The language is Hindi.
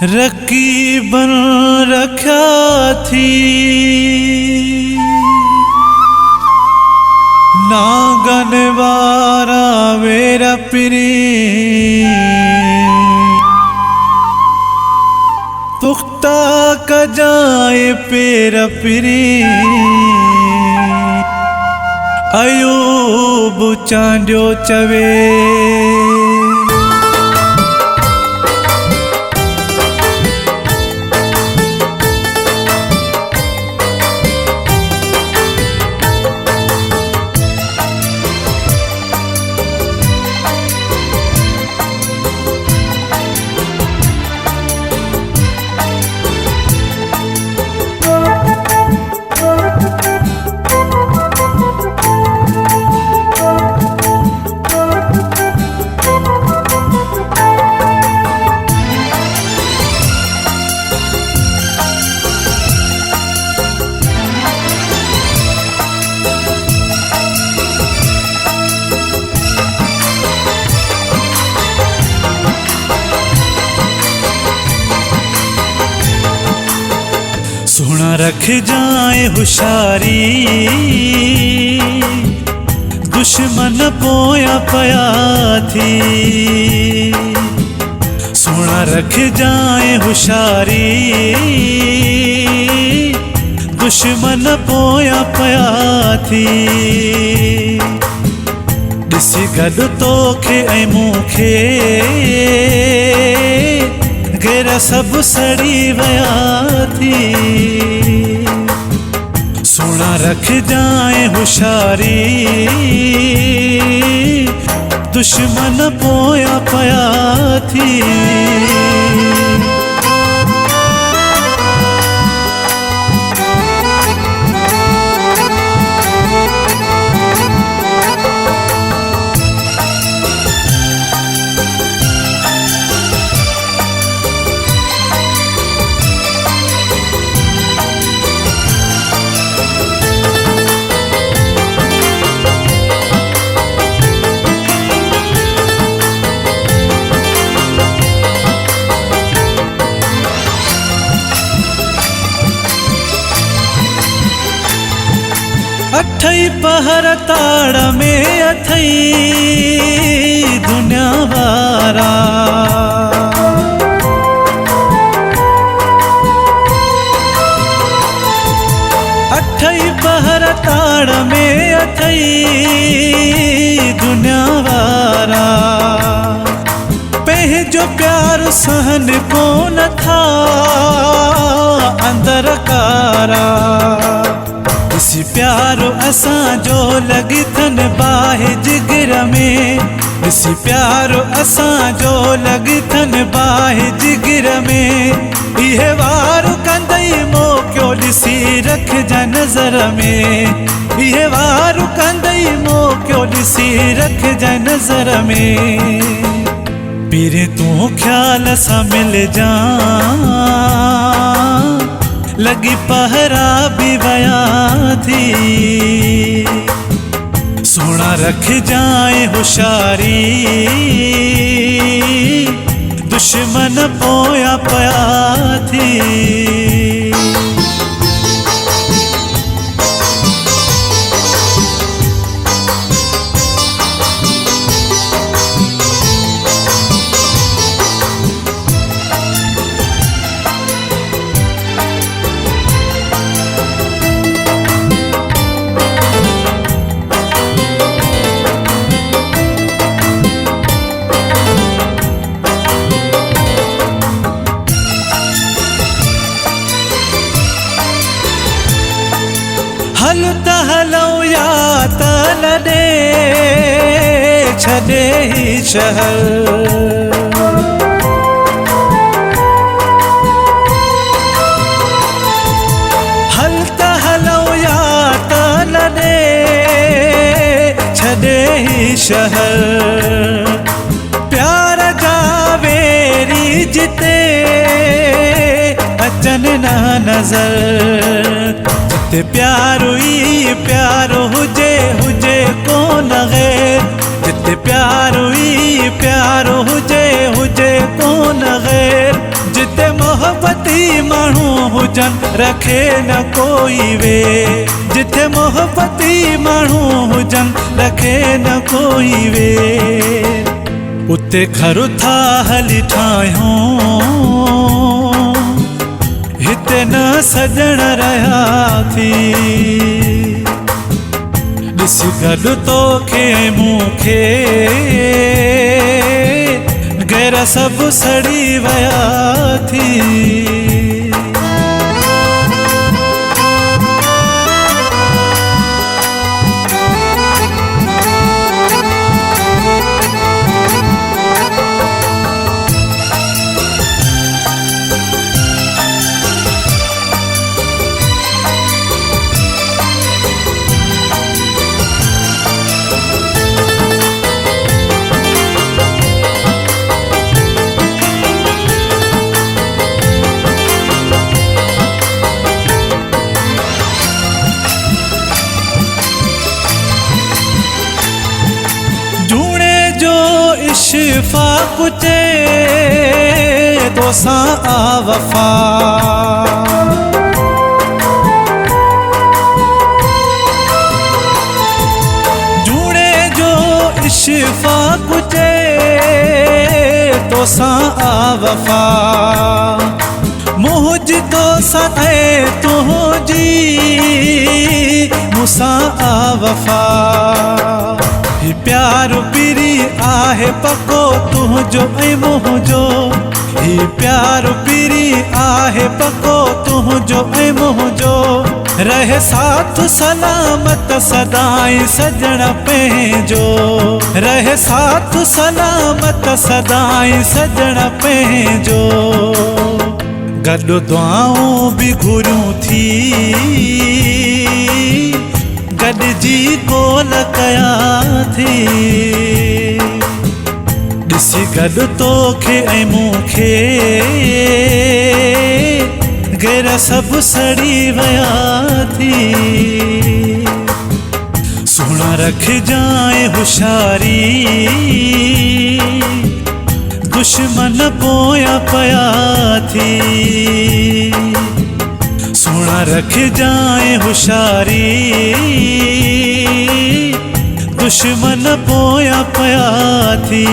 रकीबन रखा थी नागन वारा मेरा पिरी पुख्ता का जाए पेरा पिरी अयूब चांड्यो चवे सोना रख जाए होशारी दुश्मन पोया पया थी। सोना रख जाए होशारी दुश्मन पोया पया थी। ॾिसी गॾु तोखे ऐं मूंखे घेर सब सड़ी वया थी। सोना रख जाए होशारी दुश्मन पोया पया थी। अठई पहर ताड़ में अथई दुनिया वारा। अठई पहर ताड़ में अथई दुनिया वारा। पंहिंजो प्यार सहन कोन था अंदर कारा। इसी प्यारो असां जो लगी थन बाहे जिगर में। इसी प्यारो असां जो लगी थन बाहे जिगर में। इहे वार कंदई मोकियो ॾिसी रखजा नज़र में। इहे वार कंदई मोकियो ॾिसी रखजा नज़र में। पीरे तूं ख्याल सां मिल जा लगी पहरा भी वया थी। सोना रख जाए होशारी दुश्मन पोया पया थी। हल त हलऊं या त लॾे छॾे ही शहर। हल त हलऊं या त लॾे छॾे ही शहर। प्यार जा वेरी जिते अचन ना नज़र। ते प्यारो ही प्यारो हुजे हुजे कोन गैर। जिते प्यारो ही प्यारो हुजे हुजे कोन गैर। जिते मोहब्बती माण्हू हुजन रखे न कोई वे। जिथे मोहब्बती माण्हू हुजन रखे न कोई वे। उते घर था हली ठाहियूं, हिते न सजण रहिया थी। ॾिस गॾु तोखे मूंखे गैर सभु सड़ी विया थी। इशफाक चे तोसां आ वफ़ा। जूड़े जो इशफाक चे तोसां आ वफ़ा। मुझ तोसां ऐं तुंहिंजी मूंसां आ वफ़ा। ही प्यार पीरी आहे पको तुंहिंजो ऐं मुंहिंजो। ही प्यार पीरी आहे पको तुंहिंजो ऐं मुंहिंजो। रहे साथ सलामत सदाई सजण पंहिंजो। रहे साथ सलामत सदाई सजण पंहिंजो। गॾु दुआऊं बि घुरियूं थी गॾिजी कोल कया थी। ॾिसी गॾु तोखे ऐं मूंखे गैर सभु सड़ी विया थी। सुहिणा रखजांइ होशियारी दुश्मन पोयां पया थी। सुहिणा रखजांइ होशियारी दुश्मन पोयां पया थी।